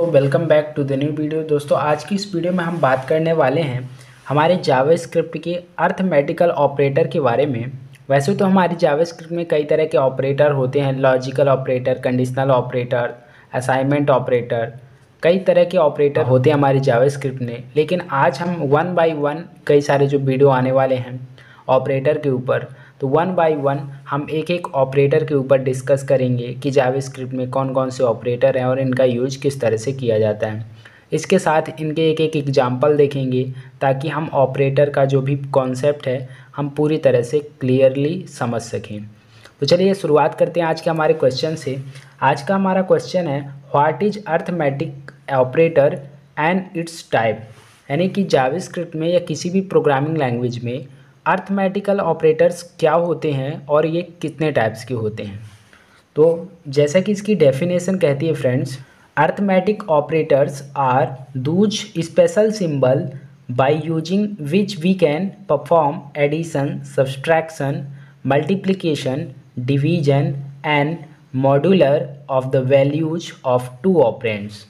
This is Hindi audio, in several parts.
Welcome back to the new video. दोस्तों आज की इस वीडियो में हम बात करने वाले हैं हमारे जावास्क्रिप्ट के अरिथमेटिकल ऑपरेटर के बारे में। वैसे तो हमारी जावास्क्रिप्ट में कई तरह के ऑपरेटर होते हैं, logical operator, conditional operator, assignment operator, कई तरह के ऑपरेटर होते हैं हमारी जावास्क्रिप्ट में। लेकिन आज हम वन बाय वन कई सारे जो वीडियो आने वाले हैं ऑपरेटर के ऊपर, तो वन बाय वन हम एक एक ऑपरेटर के ऊपर डिस्कस करेंगे कि जावास्क्रिप्ट में कौन कौन से ऑपरेटर हैं और इनका यूज किस तरह से किया जाता है। इसके साथ इनके एक एक एग्जाम्पल देखेंगे ताकि हम ऑपरेटर का जो भी कॉन्सेप्ट है हम पूरी तरह से क्लियरली समझ सकें। तो चलिए शुरुआत करते हैं आज के हमारे क्वेश्चन से। आज का हमारा क्वेश्चन है what is arithmetic operator and it's type, यानी कि जावास्क्रिप्ट में या किसी भी प्रोग्रामिंग लैंग्वेज में अरिथमेटिकल ऑपरेटर्स क्या होते हैं और ये कितने टाइप्स के होते हैं। तो जैसा कि इसकी डेफिनेशन कहती है friends, arithmetic operators are those special symbol by using which we can perform addition, subtraction, multiplication, division and modular of the values of two operands.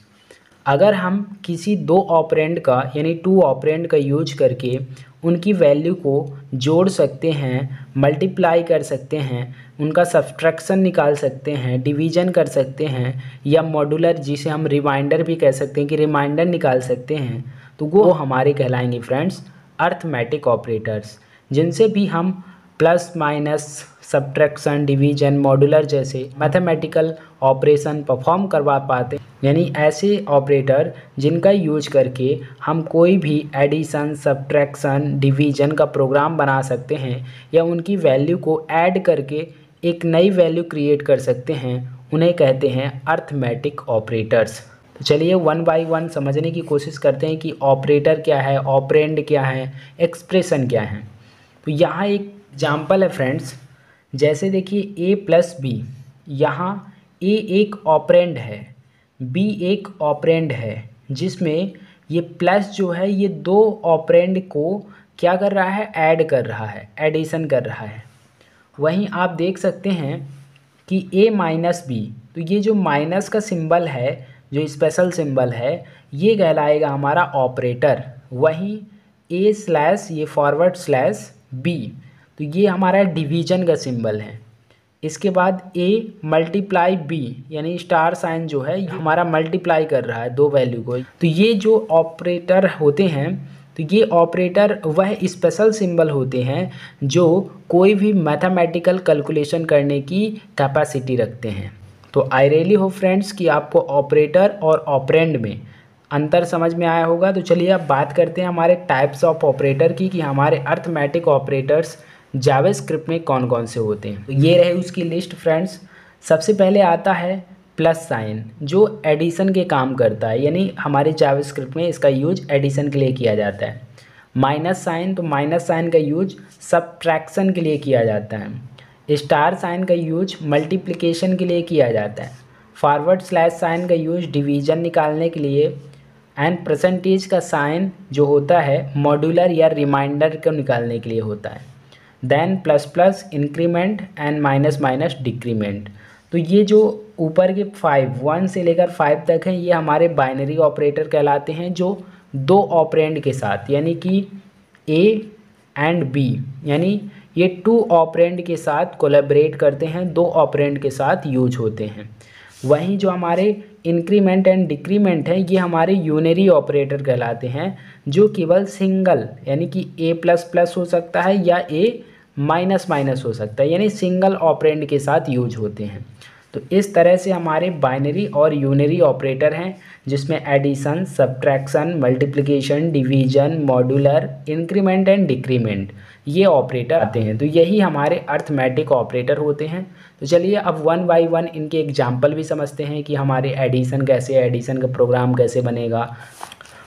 अगर हम किसी दो ऑपरेंड का यानी टू ऑपरेंड का यूज करके उनकी वैल्यू को जोड़ सकते हैं, मल्टीप्लाई कर सकते हैं, उनका सब्सट्रैक्शन निकाल सकते हैं, डिवीजन कर सकते हैं, या मॉड्यूलर जिसे हम रिमाइंडर भी कह सकते हैं कि रिमाइंडर निकाल सकते हैं, तो वो हमारे कहलाएंगे फ्रेंड्स अरिथमेटिक ऑपरेटर्स, जिनसे भी हम plus minus, subtraction, division, modular जैसे मैथमेटिकल ऑपरेशन परफॉर्म करवा पाते, यानी ऐसे ऑपरेटर जिनका यूज करके हम कोई भी एडिशन, सब्ट्रैक्शन, डिवीजन का प्रोग्राम बना सकते हैं या उनकी वैल्यू को ऐड करके एक नई वैल्यू क्रिएट कर सकते हैं, उन्हें कहते हैं अरिथमेटिक ऑपरेटर्स। तो चलिए वन बाय वन समझने की कोशिश करते हैं कि ऑपरेटर क्या है, ऑपरेंड क्या है, एक्सप्रेशन क्या है। तो यहाँ एक एग्जाम्पल है फ्रेंड्स, जैसे देखिए a प्लस बी, यहाँ a एक ऑपरेंड है, b एक ऑपरेंड है, जिसमें ये प्लस जो है ये दो ऑपरेंड को क्या कर रहा है, ऐड कर रहा है, एडिशन कर रहा है। वहीं आप देख सकते हैं कि a माइनस बी, तो ये जो माइनस का सिंबल है, जो स्पेशल सिंबल है, ये कहलाएगा हमारा ऑपरेटर। वहीं a स्लैश ये फॉरवर्ड स्लैश b, तो ये हमारा डिवीजन का सिंबल है। इसके बाद a मल्टीप्लाई b, यानी स्टार साइन जो है हमारा मल्टीप्लाई कर रहा है दो वैल्यू को। तो ये जो ऑपरेटर होते हैं, तो ये ऑपरेटर वह स्पेशल सिंबल होते हैं जो कोई भी मैथमेटिकल कैलकुलेशन करने की कैपेसिटी रखते हैं। तो आई रियली होप फ्रेंड्स कि आपको ऑपरेटर और ऑपरेंड में अंतर समझ में आया होगा। तो चलिए अब बात करते हैं हमारे टाइप्स ऑफ ऑपरेटर की, कि हमारे अरिथमेटिक ऑपरेटर्स जावास्क्रिप्ट में कौन कौन से होते हैं। तो ये रहे उसकी लिस्ट फ्रेंड्स। सबसे पहले आता है प्लस साइन, जो एडिशन के काम करता है, यानी हमारे जावास्क्रिप्ट में इसका यूज एडिशन के लिए किया जाता है। माइनस साइन, तो माइनस साइन का यूज सब्ट्रैक्शन के लिए किया जाता है। स्टार साइन का यूज मल्टीप्लिकेशन के लिए किया जाता है। फॉरवर्ड स्लैश साइन का यूज डिवीजन निकालने के लिए, एंड परसेंटेज का साइन जो होता है मॉड्यूलर या रिमाइंडर को निकालने के लिए होता है। Then plus plus increment and minus minus decrement. तो ये जो ऊपर के 1 से लेकर 5 तक हैं, ये हमारे बाइनरी ऑपरेटर कहलाते हैं, जो दो ऑपरेंड के साथ, यानी कि a एंड b, यानी ये टू ऑपरेंड के साथ कोलैबोरेट करते हैं, दो ऑपरेंड के साथ यूज होते हैं। वहीं जो हमारे इंक्रीमेंट एंड डिक्रीमेंट हैं, ये हमारे यूनरी ऑपरेटर कहलाते हैं, जो केवल सिंगल, यानी कि a प्लस प्लस हो सकता है या a माइनस माइनस हो सकता है, यानी सिंगल ऑपरेंड के साथ यूज होते हैं। तो इस तरह से हमारे बाइनरी और यूनरी ऑपरेटर हैं, जिसमें addition, subtraction, multiplication, division, modular, increment and decrement, ये ऑपरेटर आते हैं। तो यही हमारे अरिथमेटिक ऑपरेटर होते हैं। तो चलिए अब वन बाय वन इनके एग्जाम्पल भी समझते हैं कि हमारे एडिशन कैसे, एडिशन का प्रोग्राम कैसे बनेगा।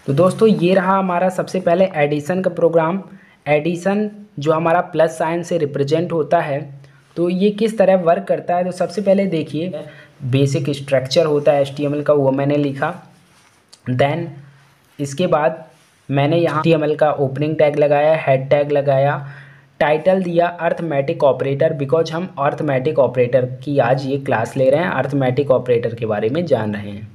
तो दोस्तों ये रहा हमारा सबसे पहले एडिशन का प्रोग्राम। एडिशन जो हमारा प्लस साइन से रिप्रेजेंट होता है, तो ये किस तरह वर्क करता है। तो सबसे पहले देखिए बेसिक स्ट्रक्चर होता है HTML का, वो मैंने लिखा। देन इसके बाद मैंने यहाँ HTML का ओपनिंग टैग लगाया, हेड टैग लगाया, टाइटल दिया अरिथमेटिक ऑपरेटर, बिकॉज हम अरिथमेटिक ऑपरेटर की आज ये क्लास ले रहे हैं, अरिथमेटिक ऑपरेटर के बारे में जान रहे हैं।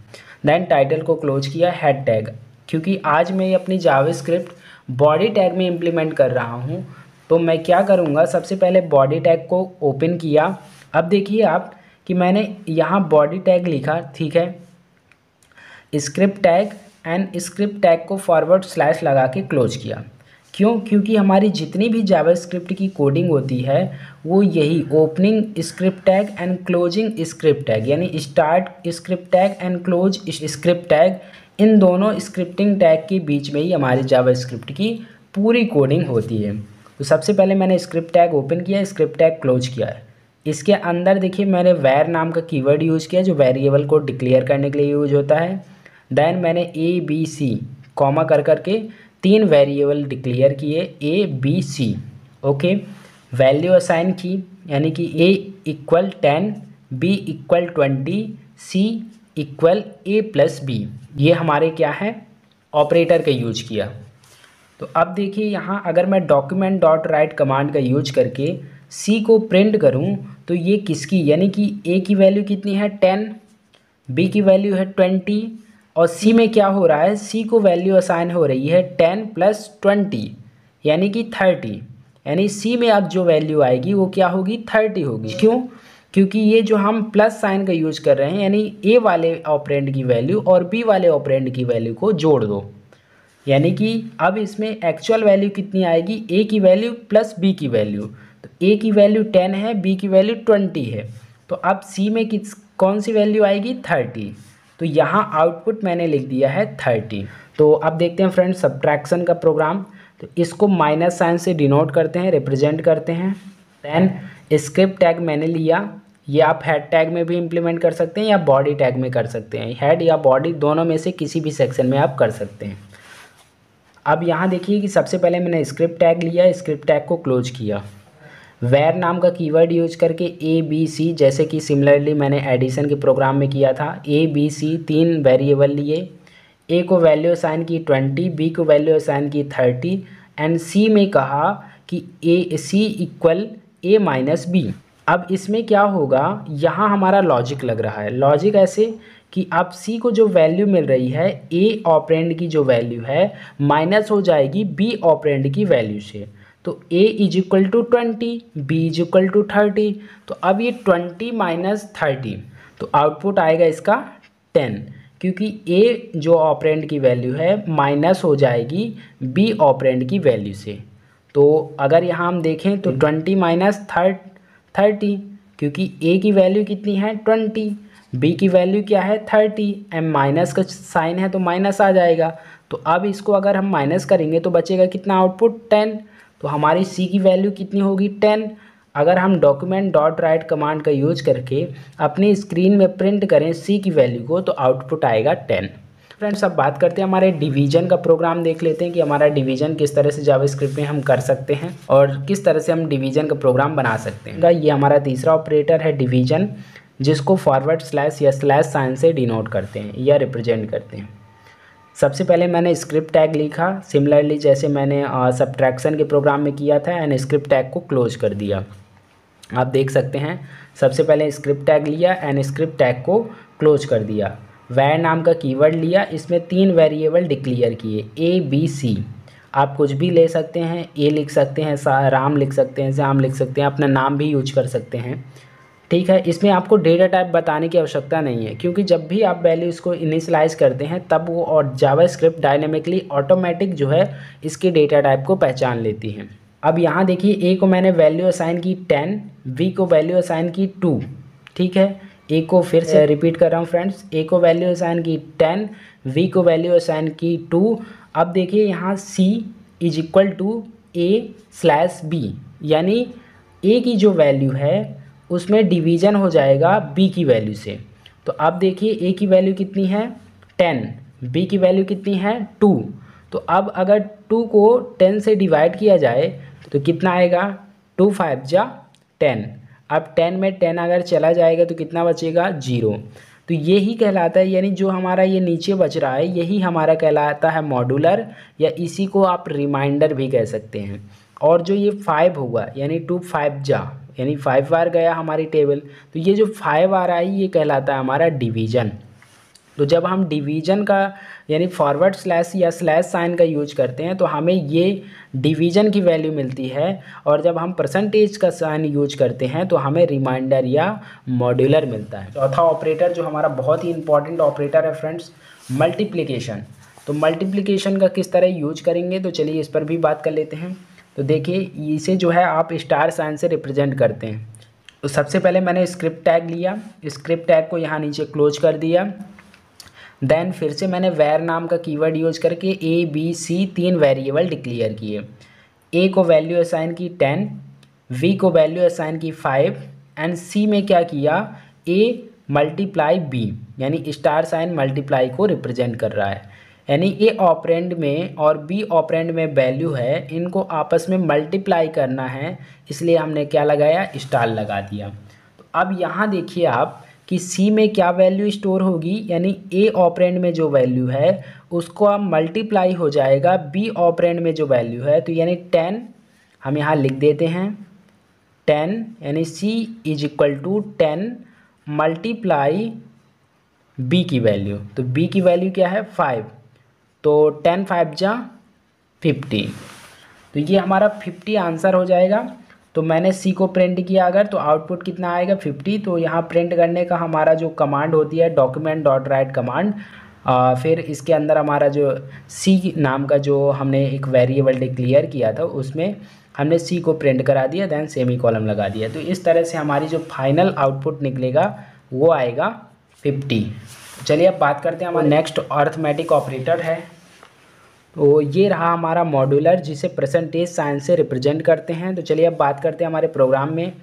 देन टाइटल को क्लोज किया, हेड टैग, क्योंकि आज मैं अपनी जावास्क्रिप्ट बॉडी टैग में इम्प्लीमेंट कर रहा हूँ तो मैं क्या करूँगा, सबसे पहले बॉडी टैग को ओपन किया। अब देखिए आप कि मैंने यहाँ बॉडी टैग लिखा, ठीक है, script tag and script tag को फॉरवर्ड स्लैश लगा के क्लोज किया। क्यों? क्योंकि हमारी जितनी भी जावास्क्रिप्ट की कोडिंग होती है वो यही opening script tag and closing script tag, यानी start script tag and close script tag, इन दोनों स्क्रिप्टिंग टैग के बीच में ही हमारी जावास्क्रिप्ट की पूरी कोडिंग होती है। तो सबसे पहले मैंने स्क्रिप्ट टैग ओपन किया, स्क्रिप्ट टैग क्लोज किया है। इसके अंदर देखिए मैंने वैर नाम का कीवर्ड यूज़ किया जो वेरिएबल को डिक्लेयर करने के लिए यूज होता है। देन मैंने ए बी सी कॉमा कर करके 3 वेरिएबल डिक्लेयर किए, A B C, okay. Value assign की, यानी कि A equal 10, B equal 20, C equal A plus B, ये हमारे क्या है ऑपरेटर का यूज किया। तो अब देखिए यहाँ अगर मैं डॉक्यूमेंट डॉट राइट कमांड का यूज करके सी को प्रिंट करूँ तो ये किसकी, यानी कि ए की वैल्यू कितनी है 10, बी की वैल्यू है 20 और सी में क्या हो रहा है, सी को वैल्यू असाइन हो रही है 10 प्लस 20 यानी कि 30, यानी सी में अब जो वैल्यू आएगी वो क्या होगी 30 होगी। क्यों? क्योंकि ये जो हम प्लस साइन का यूज कर रहे हैं, यानी ए वाले ऑपरेंड की वैल्यू और बी वाले ऑपरेंड की वैल्यू को जोड़ दो, यानी कि अब इसमें एक्चुअल वैल्यू कितनी आएगी, ए की वैल्यू प्लस बी की वैल्यू। तो ए की वैल्यू 10 है, बी की वैल्यू 20 है, तो अब सी में कौन सी वैल्यू आएगी 30। तो यहाँ आउटपुट मैंने लिख दिया है 30। तो अब देखते हैं फ्रेंड्स सब्ट्रैक्शन का प्रोग्राम। तो इसको माइनस साइन से डिनोट करते हैं, रिप्रेजेंट करते हैं। देन स्क्रिप्ट टैग मैंने लिया, ये आप हेड टैग में भी इम्प्लीमेंट कर सकते हैं या बॉडी टैग में कर सकते हैं, हेड या बॉडी दोनों में से किसी भी सेक्शन में आप कर सकते हैं। अब यहाँ देखिए कि सबसे पहले मैंने स्क्रिप्ट टैग लिया, स्क्रिप्ट टैग को क्लोज किया, वेर नाम का कीवर्ड यूज करके ए बी सी, जैसे कि सिमिलरली मैंने एडिशन के प्रोग्राम में किया था, ए बी सी 3 वेरिएबल लिए, ए को वैल्यू असाइन की 20, बी को वैल्यू असाइन की 30 एंड सी में कहा कि ए सी इक्वल ए माइनस बी। अब इसमें क्या होगा, यहाँ हमारा लॉजिक लग रहा है। लॉजिक ऐसे कि अब सी को जो वैल्यू मिल रही है ए ऑपरेंड की जो वैल्यू है माइनस हो जाएगी बी ऑपरेंड की वैल्यू से। तो a is equal to 20, b is equal to 30, तो अब ये 20 माइनस 30, तो आउटपुट आएगा इसका 10, क्योंकि a जो ऑपरेंड की वैल्यू है माइनस हो जाएगी b ऑपरेंड की वैल्यू से। तो अगर यहाँ हम देखें तो 20 माइनस 30, क्योंकि a की वैल्यू कितनी है 20, b की वैल्यू क्या है 30, एम माइनस का साइन है तो माइनस आ जाएगा। तो अब इसको अगर हम माइनस करेंगे तो बचेगा कितना आउटपुट 10, तो हमारी सी की वैल्यू कितनी होगी 10। अगर हम डॉक्यूमेंट डॉट राइट कमांड का यूज करके अपनी स्क्रीन में प्रिंट करें सी की वैल्यू को तो आउटपुट आएगा 10। फ्रेंड्स अब बात करते हैं हमारे डिवीजन का प्रोग्राम, देख लेते हैं कि हमारा डिवीजन किस तरह से जावास्क्रिप्ट में हम कर सकते हैं और किस तरह से हम डिवीजन का प्रोग्राम बना सकते हैं। ये हमारा तीसरा ऑपरेटर है डिवीजन, जिसको फॉरवर्ड स्लैश या स्लैश साइन से डिनोट करते हैं या रिप्रेजेंट करते हैं। सबसे पहले मैंने स्क्रिप्ट टैग लिखा, सिमिलरली जैसे मैंने सब्ट्रैक्शन के प्रोग्राम में किया था, एंड स्क्रिप्ट टैग को क्लोज कर दिया। आप देख सकते हैं सबसे पहले स्क्रिप्ट टैग लिया एंड स्क्रिप्ट टैग को क्लोज कर दिया। वैर नाम का कीवर्ड लिया, इसमें 3 वेरिएबल डिक्लेयर किए, ए बी सी। आप कुछ भी ले सकते हैं, ए लिख सकते हैं, राम लिख सकते हैं, श्याम लिख सकते हैं, अपना नाम भी यूज कर सकते हैं, ठीक है। इसमें आपको डेटा टाइप बताने की आवश्यकता नहीं है, क्योंकि जब भी आप वैल्यू इसको इनिशियलाइज करते हैं तब वो और जावास्क्रिप्ट डायनेमिकली ऑटोमेटिक जो है इसके डेटा टाइप को पहचान लेती है। अब यहाँ देखिए ए को मैंने वैल्यू असाइन की 10, बी को वैल्यू असाइन की 2, ठीक है। ए को फिर से रिपीट कर रहा हूँ फ्रेंड्स, ए को वैल्यू असाइन की 10, बी को वैल्यू असाइन की 2। अब देखिए यहाँ C is equal to A slash B, यानी ए की जो वैल्यू है उसमें डिवीज़न हो जाएगा b की वैल्यू से। तो अब देखिए a की वैल्यू कितनी है 10, b की वैल्यू कितनी है 2। तो अब अगर 2 को 10 से डिवाइड किया जाए तो कितना आएगा, 2 5 जा 10। अब 10 में 10 अगर चला जाएगा तो कितना बचेगा 0। तो यही कहलाता है, यानी जो हमारा ये नीचे बच रहा है यही हमारा कहलाता है मॉड्यूलर, या इसी को आप रिमाइंडर भी कह सकते हैं। और जो ये 5 होगा यानी 2 5 जा, यानी 5 बार गया हमारी टेबल, तो ये जो 5 आ रहा है ये कहलाता है हमारा डिवीज़न। तो जब हम डिवीज़न का यानी फॉरवर्ड स्लैश या स्लैश साइन का यूज करते हैं तो हमें ये डिवीज़न की वैल्यू मिलती है, और जब हम परसेंटेज का साइन यूज करते हैं तो हमें रिमाइंडर या मॉड्यूलर मिलता है। चौथा ऑपरेटर जो हमारा बहुत ही इंपॉर्टेंट ऑपरेटर है फ्रेंड्स, मल्टीप्लिकेशन। तो मल्टीप्लिकेशन का किस तरह यूज करेंगे, तो चलिए इस पर भी बात कर लेते हैं। तो देखिए इसे जो है आप स्टार साइन से रिप्रेजेंट करते हैं। तो सबसे पहले मैंने स्क्रिप्ट टैग लिया, स्क्रिप्ट टैग को यहाँ नीचे क्लोज कर दिया। देन फिर से मैंने वैर नाम का कीवर्ड यूज करके A B C 3 variable declare किए। ए को वैल्यू असाइन की 10, वी को वैल्यू असाइन की 5 एंड सी में क्या किया, ए मल्टीप्लाई बी, यानी स्टार साइन मल्टीप्लाई को रिप्रेजेंट कर रहा है, यानी ए ऑपरेंड में और बी ऑपरेंड में वैल्यू है, इनको आपस में मल्टीप्लाई करना है, इसलिए हमने क्या लगाया, स्टार लगा दिया। तो अब यहाँ देखिए आप कि सी में क्या वैल्यू स्टोर होगी, यानी ए ऑपरेंड में जो वैल्यू है उसको अब मल्टीप्लाई हो जाएगा बी ऑपरेंड में जो वैल्यू है, तो यानी 10 हम यहाँ लिख देते हैं 10, यानी C is equal to 10 multiply B की वैल्यू। तो बी की वैल्यू क्या है 5, तो 10 5 जा 50, तो ये हमारा 50 आंसर हो जाएगा। तो मैंने सी को प्रिंट किया अगर, तो आउटपुट कितना आएगा 50। तो यहाँ प्रिंट करने का हमारा जो कमांड होती है डॉक्यूमेंट डॉट राइट कमांड, फिर इसके अंदर हमारा जो सी नाम का जो हमने एक वेरिएबल डिक्लेयर किया था उसमें हमने सी को प्रिंट करा दिया, देन सेमी कॉलम लगा दिया। तो इस तरह से हमारी जो फाइनल आउटपुट निकलेगा वो आएगा 50। चलिए अब बात करते हैं हमारा नेक्स्ट अर्थमेटिक ऑपरेटर है। तो ये रहा हमारा मॉड्यूलर जिसे परसेंटेज साइन से रिप्रेजेंट करते हैं। तो चलिए अब बात करते हैं हमारे प्रोग्राम में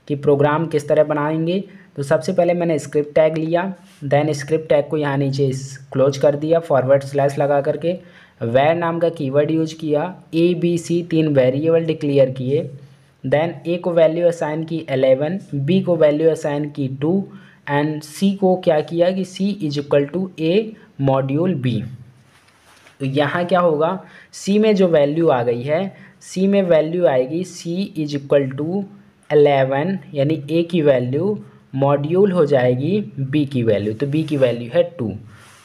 कि प्रोग्राम किस तरह बनाएंगे। तो सबसे पहले मैंने स्क्रिप्ट टैग लिया, देन स्क्रिप्ट टैग को यहाँ नीचे क्लोज कर दिया फॉरवर्ड स्लैश लगा करके, वैर नाम का कीवर्ड यूज किया, A B C 3 variable declare किए, देन ए को वैल्यू असाइन की 11, बी को वैल्यू असाइन की 2 एंड सी को क्या किया कि C is equal to A module B. तो यहाँ क्या होगा, सी में जो वैल्यू आ गई है, सी में वैल्यू आएगी सी इज इक्वल टू 11, यानी ए की वैल्यू मॉड्यूल हो जाएगी बी की वैल्यू, तो बी की वैल्यू है 2।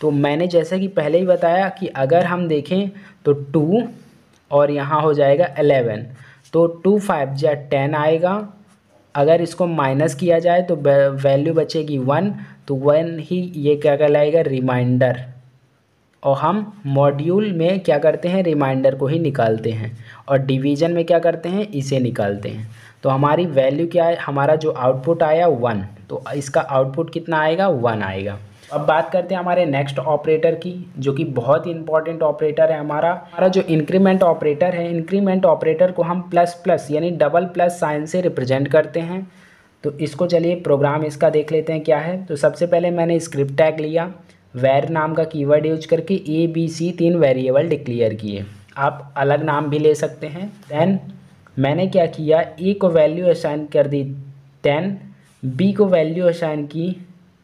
तो मैंने जैसा कि पहले ही बताया कि अगर हम देखें तो 2 और यहाँ हो जाएगा 11, तो 2 5 जा 10 आएगा। अगर इसको माइनस किया जाए तो वैल्यू बचेगी 1, तो 1 ही ये क्या कहलाएगा, रिमाइंडर। और हम मॉड्यूल में क्या करते हैं, रिमाइंडर को ही निकालते हैं, और डिवीज़न में क्या करते हैं, इसे निकालते हैं। तो हमारी वैल्यू क्या है, हमारा जो आउटपुट आया 1, तो इसका आउटपुट कितना आएगा, 1 आएगा। अब बात करते हैं हमारे नेक्स्ट ऑपरेटर की, जो कि बहुत ही इंपॉर्टेंट ऑपरेटर है हमारा जो इंक्रीमेंट ऑपरेटर है। इंक्रीमेंट ऑपरेटर को हम प्लस प्लस यानी डबल प्लस साइन से रिप्रेजेंट करते हैं। तो इसको चलिए प्रोग्राम इसका देख लेते हैं क्या है। तो सबसे पहले मैंने स्क्रिप्ट टैग लिया, वैर नाम का कीवर्ड यूज करके A B C 3 variable declare किए, आप अलग नाम भी ले सकते हैं। देन मैंने क्या किया, ए को वैल्यू असाइन कर दी 10, बी को वैल्यू असाइन की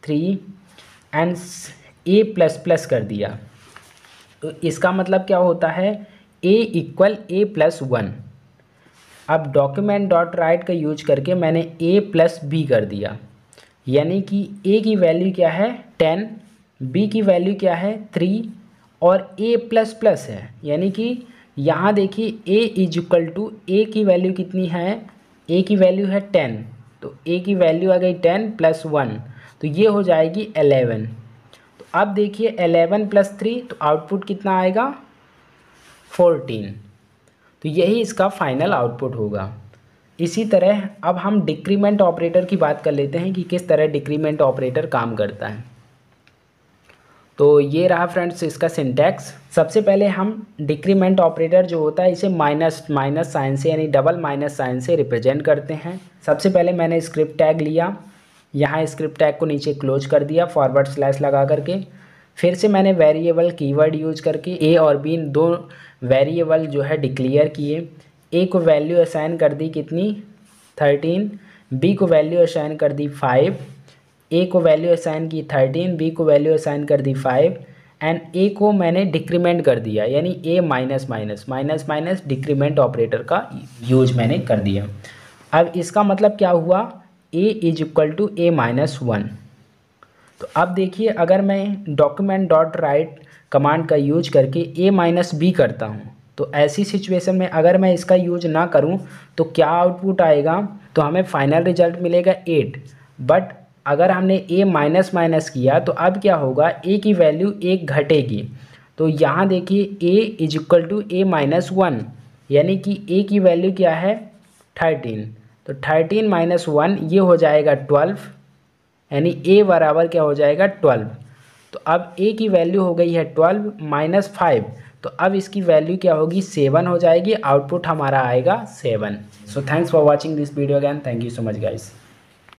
3 एंड ए प्लस प्लस कर दिया। तो इसका मतलब क्या होता है, ए इक्वल ए प्लस 1। अब डॉक्यूमेंट डॉट राइट का यूज करके मैंने ए प्लस बी कर दिया, यानी कि ए की वैल्यू क्या है 10, बी की वैल्यू क्या है 3 और ए प्लस प्लस है, यानी कि यहाँ देखिए ए इज इक्वल टू ए की वैल्यू कितनी है, ए की वैल्यू है 10, तो ए की वैल्यू आ गई 10 प्लस 1, तो ये हो जाएगी 11। तो अब देखिए 11 प्लस 3, तो आउटपुट कितना आएगा 14। तो यही इसका फाइनल आउटपुट होगा। इसी तरह अब हम डिक्रीमेंट ऑपरेटर की बात कर लेते हैं कि किस तरह डिक्रीमेंट ऑपरेटर काम करता है। तो ये रहा फ्रेंड्स इसका सिंटैक्स। सबसे पहले हम डिक्रीमेंट ऑपरेटर जो होता है इसे माइनस साइन से यानी डबल माइनस साइन से रिप्रेजेंट करते हैं। सबसे पहले मैंने स्क्रिप्ट टैग लिया, यहाँ स्क्रिप्ट टैग को नीचे क्लोज कर दिया फॉरवर्ड स्लैश लगा करके, फिर से मैंने वेरिएबल कीवर्ड यूज करके ए और बी 2 वेरिएबल जो है डिक्लेयर किए। ए को वैल्यू असाइन कर दी कितनी 13, बी को वैल्यू असाइन कर दी 5, ए को वैल्यू असाइन की 13, बी को वैल्यू असाइन कर दी 5 एंड ए को मैंने डिक्रीमेंट कर दिया, यानी A minus minus minus minus decrement operator का यूज मैंने कर दिया। अब इसका मतलब क्या हुआ, A is equal to A minus 1। तो अब देखिए, अगर मैं डॉक्यूमेंट डॉट राइट कमांड का यूज करके a माइनस बी करता हूँ, तो ऐसी सिचुएशन में अगर मैं इसका यूज ना करूँ तो क्या आउटपुट आएगा, तो हमें फाइनल रिजल्ट मिलेगा 8। बट अगर हमने a माइनस माइनस किया तो अब क्या होगा, a की वैल्यू 1 घटेगी। तो यहाँ देखिए a is equal to a minus 1, यानी कि a की वैल्यू क्या है 13। तो 13 माइनस 1 ये हो जाएगा 12, यानी a बराबर क्या हो जाएगा 12। तो अब a की वैल्यू हो गई है 12 माइनस 5, तो अब इसकी वैल्यू क्या होगी 7 हो जाएगी। आउटपुट हमारा आएगा 7। So thanks for watching this video again, thank you so much guys.